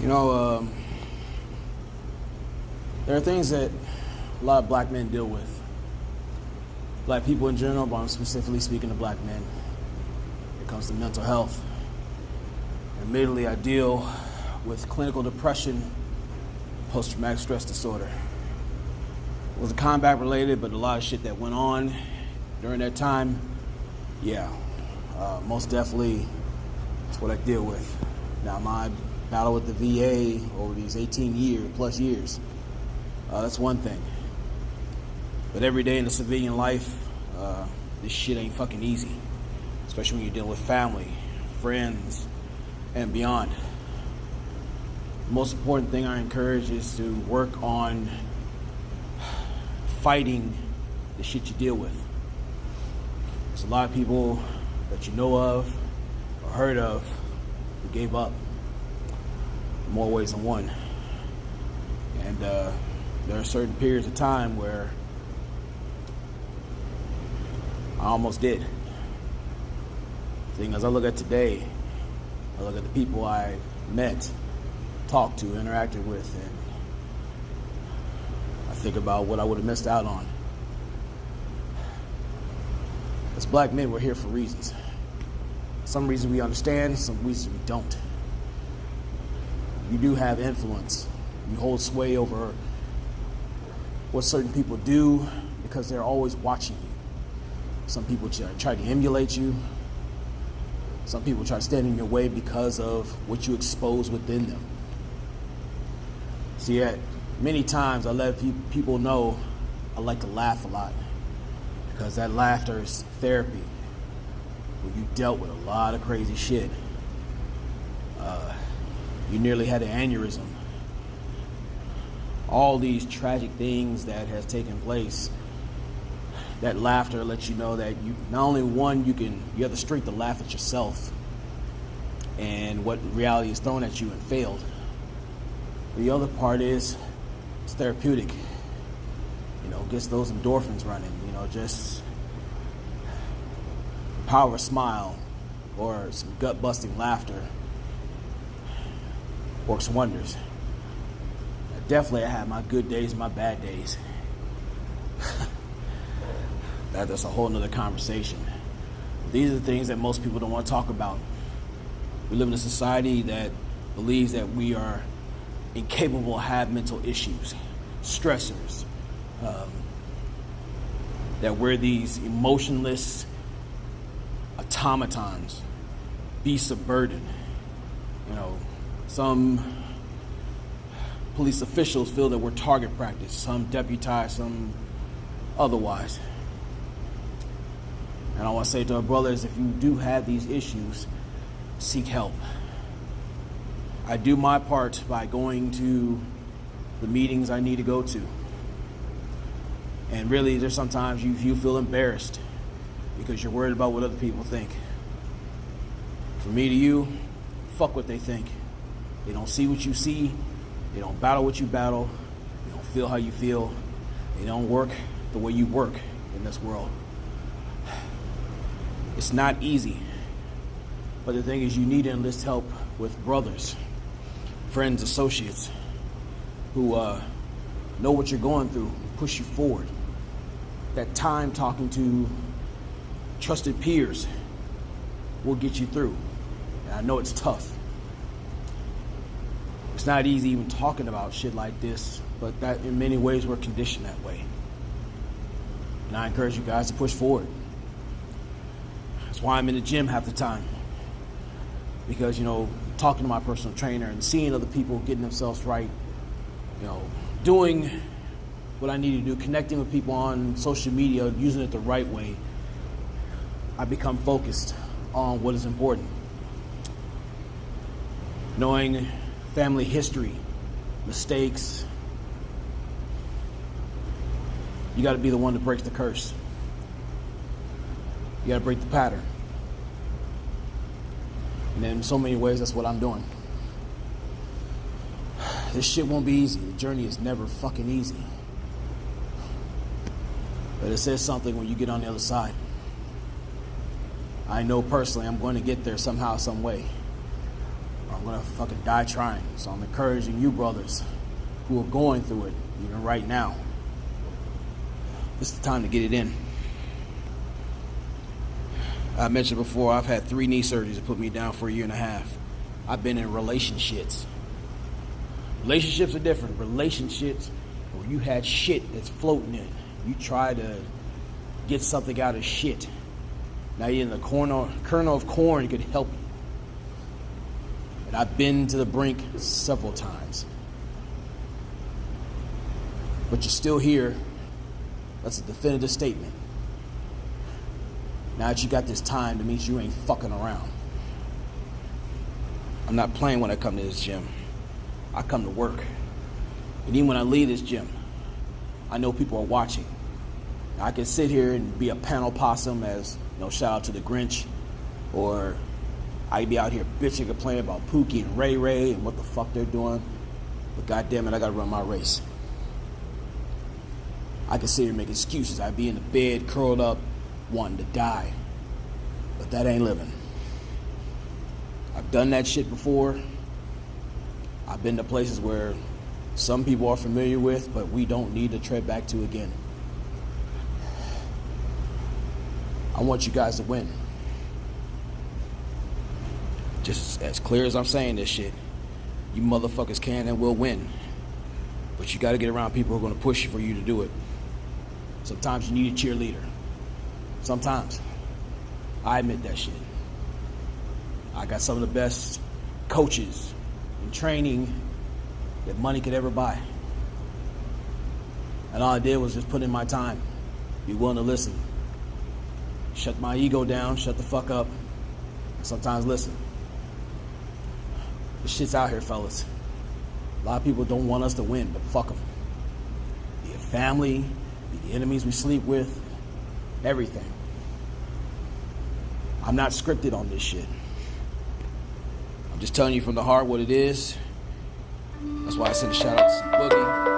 You know, there are things that a lot of black men deal with. Black people in general, but I'm specifically speaking to black men. When it comes to mental health. Admittedly, I deal with clinical depression, post-traumatic stress disorder. It was combat related, but a lot of shit that went on during that time, most definitely that's what I deal with. Now, my battle with the VA over these 18 plus years, that's one thing. But every day in the civilian life, this shit ain't fucking easy, especially when you're dealing with family, friends, and beyond. The most important thing I encourage is to work on fighting the shit you deal with. There's a lot of people that you know of or heard of who gave up in more ways than one. And there are certain periods of time where I almost did. As I look at today, I look at the people I met, talked to, interacted with, and I think about what I would have missed out on. As black men, we're here for reasons. Some reasons we understand, some reasons we don't. You do have influence. You hold sway over what certain people do because they're always watching you. Some people try to emulate you. Some people try to stand in your way because of what you expose within them. See, many times I let people know I like to laugh a lot because that laughter is therapy. When you dealt with a lot of crazy shit, you nearly had an aneurysm. All these tragic things that has taken place, that laughter lets you know that you not only you have the strength to laugh at yourself and what reality is thrown at you and failed. The other part is it's therapeutic. Gets those endorphins running. Just the power of a smile or some gut-busting laughter works wonders. Definitely, I have my good days and my bad days. That's a whole nother conversation. These are the things that most people don't want to talk about. We live in a society that believes that we are incapable of having mental issues, stressors, that we're these emotionless automatons, beasts of burden. Some police officials feel that we're target practice, some deputized, some otherwise. And I want to say to our brothers, if you do have these issues, seek help. I do my part by going to the meetings I need to go to. And really, there's sometimes you feel embarrassed because you're worried about what other people think. From me to you, fuck what they think. They don't see what you see. They don't battle what you battle. They don't feel how you feel. They don't work the way you work in this world. It's not easy. But the thing is, you need to enlist help with brothers, friends, associates who know what you're going through, push you forward. That time talking to trusted peers will get you through. And I know it's tough. It's not easy even talking about shit like this, but that in many ways we're conditioned that way. And I encourage you guys to push forward. That's why I'm in the gym half the time. Because, talking to my personal trainer and seeing other people getting themselves right, doing what I need to do, connecting with people on social media, using it the right way, I become focused on what is important. Knowing family history, mistakes, you got to be the one that breaks the curse. You got to break the pattern. And in so many ways, that's what I'm doing. This shit won't be easy. The journey is never fucking easy. But it says something when you get on the other side. I know personally I'm going to get there somehow, some way. or I'm gonna fucking die trying. So I'm encouraging you brothers who are going through it, even right now. This is the time to get it in. I mentioned before, I've had 3 knee surgeries that put me down for a year and a half. I've been in relationships. Relationships are different. Relationships where you had shit that's floating in. You try to get something out of shit. Now you're in the kernel of corn could help you. And I've been to the brink several times. But you're still here. That's a definitive statement. Now that you got this time, that means you ain't fucking around. I'm not playing when I come to this gym. I come to work. And even when I leave this gym, I know people are watching. Now, I can sit here and be a panel possum as, shout out to the Grinch, or I'd be out here bitching, complaining about Pookie and Ray Ray and what the fuck they're doing. But goddamn it, I gotta run my race. I can sit here and make excuses. I'd be in the bed, curled up, wanting to die. But that ain't living. I've done that shit before. I've been to places where some people are familiar with, but we don't need to tread back to again. I want you guys to win. Just as clear as I'm saying this shit, you motherfuckers can and will win. But you gotta get around people who are gonna push you for you to do it. Sometimes you need a cheerleader. Sometimes. I admit that shit. I got some of the best coaches and training that money could ever buy. And all I did was just put in my time, be willing to listen. Shut my ego down, shut the fuck up, and sometimes listen. This shit's out here, fellas. A lot of people don't want us to win, but fuck them. Be it family, be the enemies we sleep with, everything. I'm not scripted on this shit. I'm just telling you from the heart what it is. That's why I sent a shout out to Boogie.